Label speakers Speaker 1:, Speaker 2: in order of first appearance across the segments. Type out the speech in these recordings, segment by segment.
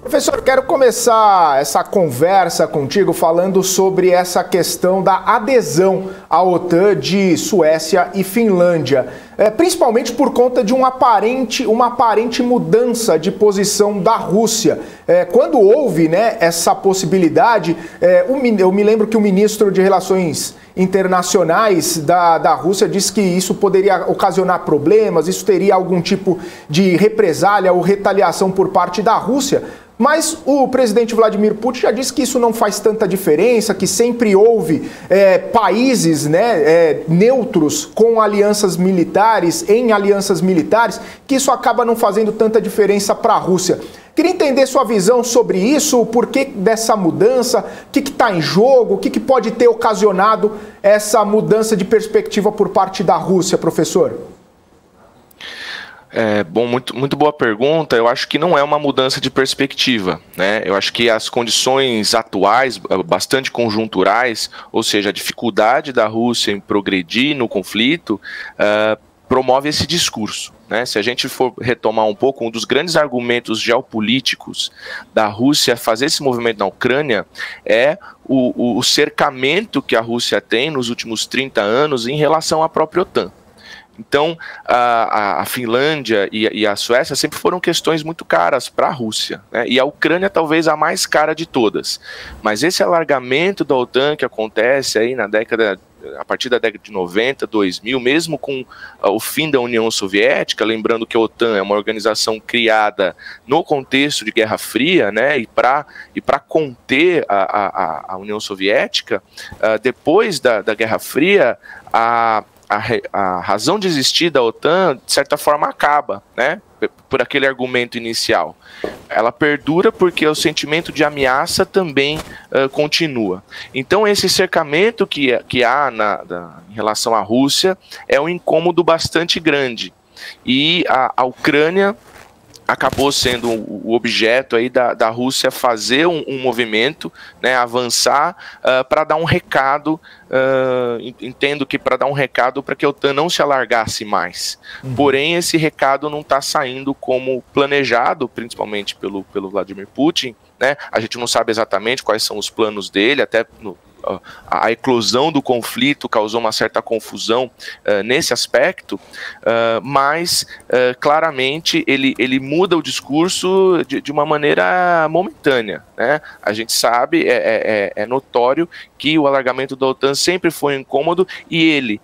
Speaker 1: Professor, quero começar essa conversa contigo falando sobre essa questão da adesão à OTAN de Suécia e Finlândia, principalmente por conta de uma aparente mudança de posição da Rússia. Quando houve, né, essa possibilidade, eu me lembro que o ministro de Relações Internacionais da Rússia disse que isso poderia ocasionar problemas, isso teria algum tipo de represália ou retaliação por parte da Rússia. Mas o presidente Vladimir Putin já disse que isso não faz tanta diferença, que sempre houve países, né, neutros com alianças militares, que isso acaba não fazendo tanta diferença para a Rússia. Queria entender sua visão sobre isso, o porquê dessa mudança, o que está em jogo, o que pode ter ocasionado essa mudança de perspectiva por parte da Rússia, professor?
Speaker 2: Bom, muito boa pergunta. Eu acho que não é uma mudança de perspectiva, né? Eu acho que as condições atuais, bastante conjunturais, ou seja, a dificuldade da Rússia em progredir no conflito, promove esse discurso, né? Se a gente for retomar um pouco, um dos grandes argumentos geopolíticos da Rússia fazer esse movimento na Ucrânia é o cercamento que a Rússia tem nos últimos 30 anos em relação à própria OTAN. Então, a Finlândia e a Suécia sempre foram questões muito caras para a Rússia, né? E a Ucrânia talvez a mais cara de todas. Mas esse alargamento da OTAN que acontece aí a partir da década de 90, 2000, mesmo com o fim da União Soviética, lembrando que a OTAN é uma organização criada no contexto de Guerra Fria, né? E para conter a União Soviética, depois da Guerra Fria, a razão de existir da OTAN, de certa forma, acaba, né? Por aquele argumento inicial. Ela perdura porque o sentimento de ameaça também continua. Então, esse cercamento que há em relação à Rússia é um incômodo bastante grande. E a Ucrânia acabou sendo o objeto aí da Rússia fazer um movimento, né, avançar para dar um recado, entendo que para dar um recado para que a OTAN não se alargasse mais. Porém, esse recado não está saindo como planejado, principalmente pelo Vladimir Putin, né? A gente não sabe exatamente quais são os planos dele, até a eclosão do conflito causou uma certa confusão nesse aspecto, mas claramente ele muda o discurso de uma maneira momentânea, né? A gente sabe, é notório que o alargamento da OTAN sempre foi incômodo e ele,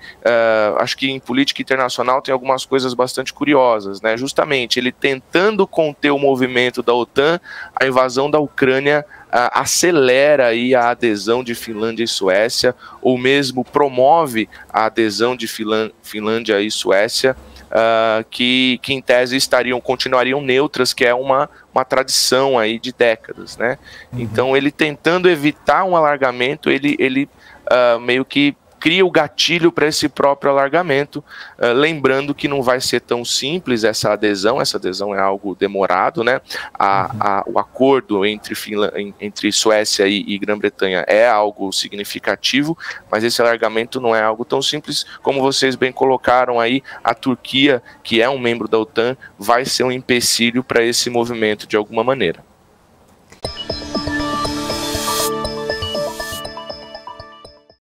Speaker 2: acho que em política internacional tem algumas coisas bastante curiosas, né? Justamente ele tentando conter o movimento da OTAN, a invasão da Ucrânia acelera aí a adesão de Finlândia e Suécia, ou mesmo promove a adesão de Finlândia e Suécia, que em tese continuariam neutras, que é uma tradição aí de décadas, né? Então, ele tentando evitar um alargamento, ele meio que cria o gatilho para esse próprio alargamento, lembrando que não vai ser tão simples essa adesão é algo demorado, né? O acordo entre Suécia e Grã-Bretanha é algo significativo, mas esse alargamento não é algo tão simples, como vocês bem colocaram aí, a Turquia, que é um membro da OTAN, vai ser um empecilho para esse movimento de alguma maneira.